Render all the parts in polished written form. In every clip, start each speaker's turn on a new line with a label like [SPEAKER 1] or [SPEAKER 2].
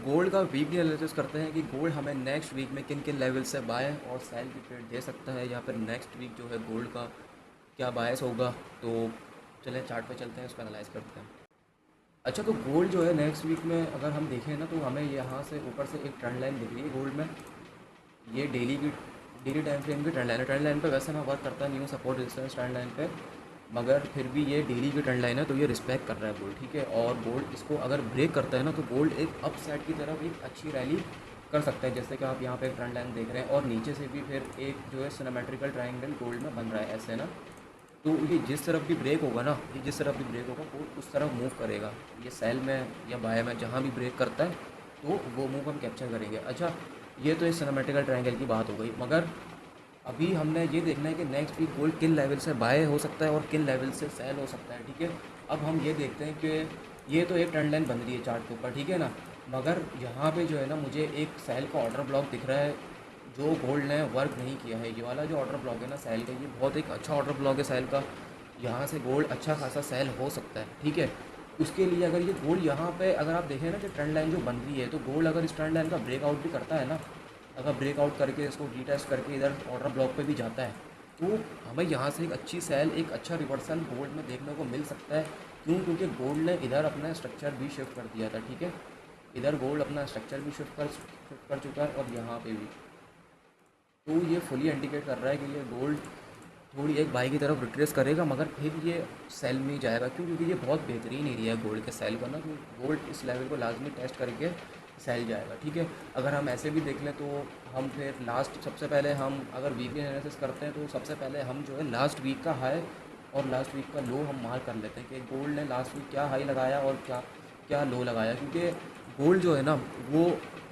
[SPEAKER 1] Gold का weekly analysis करते हैं कि गोल्ड हमें नेक्स्ट वीक में किन किन लेवल से बाय और सेल की ट्रेड दे सकता है, या फिर नेक्स्ट वीक जो है गोल्ड का क्या बायस होगा। तो चलें चार्ट पे चलते हैं, उसको एनालाइज करते हैं। अच्छा, तो गोल्ड जो है नेक्स्ट वीक में अगर हम देखें ना, तो हमें यहाँ से ऊपर से एक ट्रेंड लाइन दिख रही है गोल्ड में। ये डेली टाइम फ्रेम की ट्रेंड लाइन है। ट्रेंड लाइन पे वैसे मैं वर्क करता नहीं हूँ, सपोर्ट रेजिस्टेंस ट्रेंड लाइन पे, मगर फिर भी ये डेली की ट्रेंड लाइन है, तो ये रिस्पेक्ट कर रहा है गोल्ड, ठीक है। और गोल्ड इसको अगर ब्रेक करता है ना, तो गोल्ड एक अप साइड की तरफ एक अच्छी रैली कर सकता है, जैसे कि आप यहाँ पे एक ट्रेंड लाइन देख रहे हैं। और नीचे से भी फिर एक जो है सिनेमेट्रिकल ट्रायंगल गोल्ड में बन रहा है ऐसे ना। तो ये जिस तरफ भी ब्रेक होगा ना, ये जिस तरफ भी ब्रेक होगा गोल्ड उस तरफ मूव करेगा। ये सेल में या बाय में जहाँ भी ब्रेक करता है तो वो मूव हम कैप्चर करेंगे। अच्छा, ये तो इस सिनेमेट्रिकल ट्रायंगल की बात हो गई, मगर अभी हमने ये देखना है कि नेक्स्ट वीक गोल्ड किन लेवल से बाय हो सकता है और किन लेवल से सेल हो सकता है, ठीक है। अब हम ये देखते हैं कि ये तो एक ट्रेंड लाइन बन रही है चार्ट के ऊपर, ठीक है ना, मगर यहाँ पे जो है ना मुझे एक सेल का ऑर्डर ब्लॉक दिख रहा है जो गोल्ड ने वर्क नहीं किया है। ये वाला जो ऑर्डर ब्लॉक है ना सेल का, ये बहुत एक अच्छा ऑर्डर ब्लॉक है सेल का। यहाँ से गोल्ड अच्छा खासा सेल हो सकता है, ठीक है। उसके लिए अगर ये गोल्ड यहाँ पे अगर आप देखें ना कि ट्रेंड लाइन जो बन रही है, तो गोल्ड अगर इस ट्रेंड लाइन का ब्रेकआउट भी करता है ना, अगर ब्रेकआउट करके इसको रीटेस्ट करके इधर ऑर्डर ब्लॉक पे भी जाता है, तो हमें यहाँ से एक अच्छी सेल, एक अच्छा रिवर्सल गोल्ड में देखने को मिल सकता है। क्यों? क्योंकि गोल्ड ने इधर अपना स्ट्रक्चर भी शिफ्ट कर दिया था, ठीक है। इधर गोल्ड अपना स्ट्रक्चर भी शिफ्ट कर चुका है, और यहाँ पे भी। तो ये फुली इंडिकेट कर रहा है कि ये गोल्ड थोड़ी एक बाई की तरफ रिट्रेस करेगा, मगर फिर ये सेल में ही जाएगा। क्यों? क्योंकि ये बहुत बेहतरीन एरिया है गोल्ड के सेल का ना, तो गोल्ड इस लेवल को लाजमी टेस्ट करके सेल जाएगा, ठीक है। अगर हम ऐसे भी देख लें तो हम फिर लास्ट, सबसे पहले हम अगर वीकली एनालिसिस करते हैं तो सबसे पहले हम जो है लास्ट वीक का हाई और लास्ट वीक का लो हम मार्क कर लेते हैं कि गोल्ड ने लास्ट वीक क्या हाई लगाया और क्या क्या लो लगाया। क्योंकि गोल्ड जो है ना वो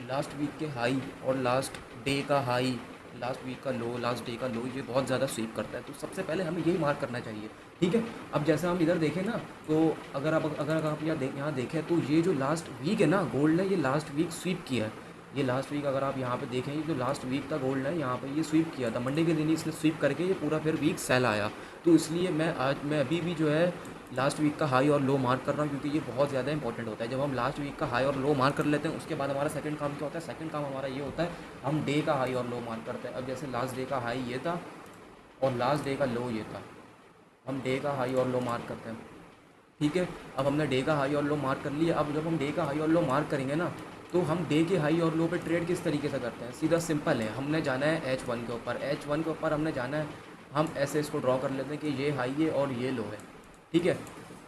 [SPEAKER 1] लास्ट वीक के हाई और लास्ट डे का हाई, लास्ट वीक का लो, लास्ट डे का लो, ये बहुत ज़्यादा स्वीप करता है। तो सबसे पहले हमें यही मार्क करना चाहिए, ठीक है। अब जैसे हम इधर देखें ना, तो अगर आप यहाँ देखें तो ये जो लास्ट वीक है ना गोल्ड ने ये लास्ट वीक स्वीप किया है। ये लास्ट वीक अगर आप यहाँ पे देखें, ये जो लास्ट वीक था गोल्ड ने यहाँ पे ये स्वीप किया था, मंडे के दिन ही इसने स्वीप करके ये पूरा फिर वीक सेल आया। तो इसलिए मैं अभी भी जो है लास्ट वीक का हाई और लो मार्क कर रहा हूँ, क्योंकि ये बहुत ज़्यादा इंपॉर्टेंट होता है। जब हम लास्ट वीक का हाई और लो मार्क कर लेते हैं, उसके बाद हमारा सेकंड काम क्या होता है? सेकंड काम हमारा ये होता है, हम डे का हाई और लो मार्क करते हैं। अब जैसे लास्ट डे का हाई ये था और लास्ट डे का लो ये था, हम डे का हाई और लो मार्क करते हैं, ठीक है। अब हमने डे का हाई और लो मार्क कर लिया। अब जब हम डे का हाई और लो मार्क करेंगे ना, तो हम डे के हाई और लो पे ट्रेड किस तरीके से करते हैं? सीधा सिंपल है, हमने जाना है H1 के ऊपर, H1 के ऊपर हमने जाना है, हम ऐसे इसको ड्रॉ कर लेते हैं कि ये हाई है और ये लो है, ठीक है।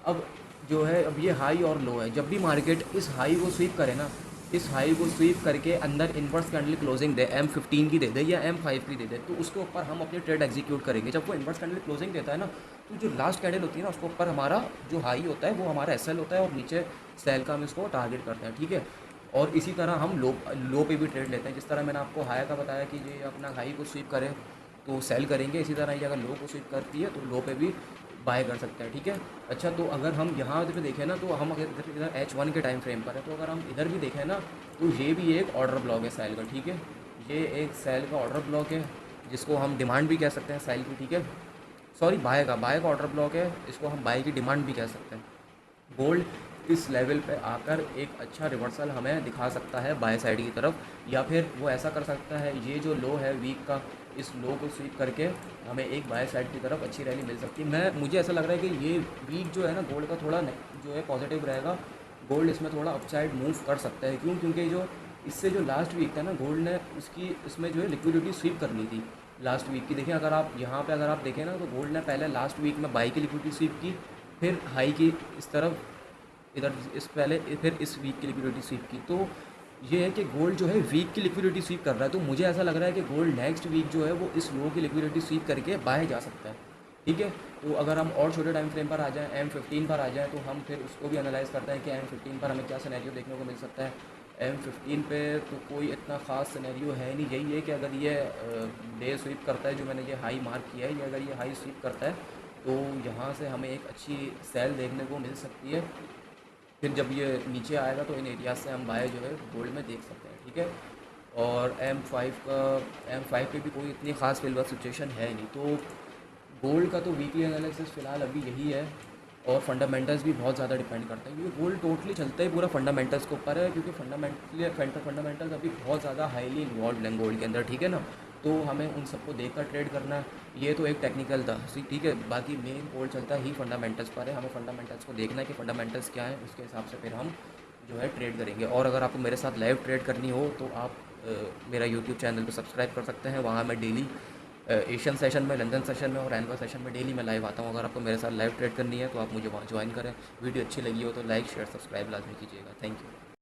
[SPEAKER 1] अब जो है, अब ये हाई और लो है, जब भी मार्केट इस हाई को स्वीप करे ना, इस हाई को स्वीप करके अंदर इन्वर्स कैंडल क्लोजिंग दे, M15 की दे दे या M5 की दे दे, तो उसके ऊपर हम अपनी ट्रेड एग्जीक्यूट करेंगे। जब वो इन्वर्स कैंडल क्लोजिंग देता है ना, तो जो लास्ट कैंडल होती है ना, उसके ऊपर हमारा जो हाई होता है वो हमारा SL होता है, और नीचे सेल का हम इसको टारगेट करते हैं, ठीक है। और इसी तरह हम लो पे भी ट्रेड लेते हैं। जिस तरह मैंने आपको हाई का बताया कि ये अपना हाई को स्वीप करे तो सेल करेंगे, इसी तरह ये अगर लो को स्वीप करती है तो लो पे भी बाय कर सकते हैं, ठीक है। अच्छा, तो अगर हम यहाँ पे देखें ना, तो हम अगर इधर H1 के टाइम फ्रेम पर है, तो अगर हम इधर भी देखें ना, तो ये भी एक ऑर्डर ब्लॉक है सेल का, ठीक है। ये एक सेल का ऑर्डर ब्लॉक है, जिसको हम डिमांड भी कह सकते हैं सेल की, ठीक है। सॉरी, बाय का ऑर्डर ब्लॉक है, इसको हम बाय की डिमांड भी कह सकते हैं। गोल्ड इस लेवल पे आकर एक अच्छा रिवर्सल हमें दिखा सकता है बाय साइड की तरफ, या फिर वो ऐसा कर सकता है, ये जो लो है वीक का, इस लो को स्वीप करके हमें एक बाय साइड की तरफ अच्छी रैली मिल सकती है। मुझे ऐसा लग रहा है कि ये वीक जो है ना गोल्ड का थोड़ा जो है पॉजिटिव रहेगा, गोल्ड इसमें थोड़ा अपसाइड मूव कर सकता है। क्यों? क्योंकि जो इससे जो लास्ट वीक था ना, गोल्ड ने उसकी इसमें जो है लिक्विडिटी स्वीप कर ली थी लास्ट वीक की। देखिए, अगर आप यहाँ पे अगर आप देखें ना, तो गोल्ड ने पहले लास्ट वीक में बाई की लिक्विडिटी स्वीप की, फिर हाई की इस तरफ, इधर इस पहले, फिर इस वीक की लिक्विडिटी स्वीप की। तो ये है कि गोल्ड जो है वीक की लिक्विडिटी स्वीप कर रहा है, तो मुझे ऐसा लग रहा है कि गोल्ड नेक्स्ट वीक जो है वो इस लो की लिक्विडिटी स्वीप करके बाय जा सकता है, ठीक है। तो अगर हम और छोटे टाइम फ्रेम पर आ जाएं, M15 पर आ जाएं, तो हम फिर उसको भी एनालाइज़ करते हैं कि M15 पर हमें क्या सिनेरियो देखने को मिल सकता है। M15 पे तो कोई इतना ख़ास सिनेरियो है नहीं, यही है कि अगर ये डे स्वीप करता है, जो मैंने ये हाई मार्क किया है, ये अगर ये हाई स्वीप करता है तो यहाँ से हमें एक अच्छी सेल देखने को मिल सकती है। फिर जब ये नीचे आएगा तो इन एरियाज से हम बाय जो है गोल्ड में देख सकते हैं, ठीक है। और M5 पे भी कोई इतनी ख़ास फिलहाल सिचुएशन है नहीं। तो गोल्ड का तो वीकली एनालिसिस फ़िलहाल अभी यही है। और फंडामेंटल्स भी बहुत ज़्यादा डिपेंड करते हैं, क्योंकि गोल्ड टोटली चलता ही पूरा फंडामेंटल्स के ऊपर है, क्योंकि फंडामेंटल्स अभी बहुत ज़्यादा हाईली इन्वॉल्व हैं गोल्ड के अंदर, ठीक है ना। तो हमें उन सबको देखकर ट्रेड करना, ये तो एक टेक्निकल था, ठीक है। बाकी मेन गोल्ड चलता ही फंडामेंटल्स पर है, हमें फंडामेंटल्स को देखना है कि फंडामेंटल्स क्या है, उसके हिसाब से फिर हम जो है ट्रेड करेंगे। और अगर आपको मेरे साथ लाइव ट्रेड करनी हो तो आप मेरा यूट्यूब चैनल को सब्सक्राइब कर सकते हैं। वहाँ मैं डेली एशियन सेशन में, लंदन सेशन में और एनवा सेशन में डेली मैं लाइव आता हूँ। अगर आपको मेरे साथ लाइव ट्रेड करनी है तो आप मुझे वहाँ ज्वाइन करें। वीडियो अच्छी लगी हो तो लाइक शेयर सब्सक्राइब लाजमी कीजिएगा। Thank you.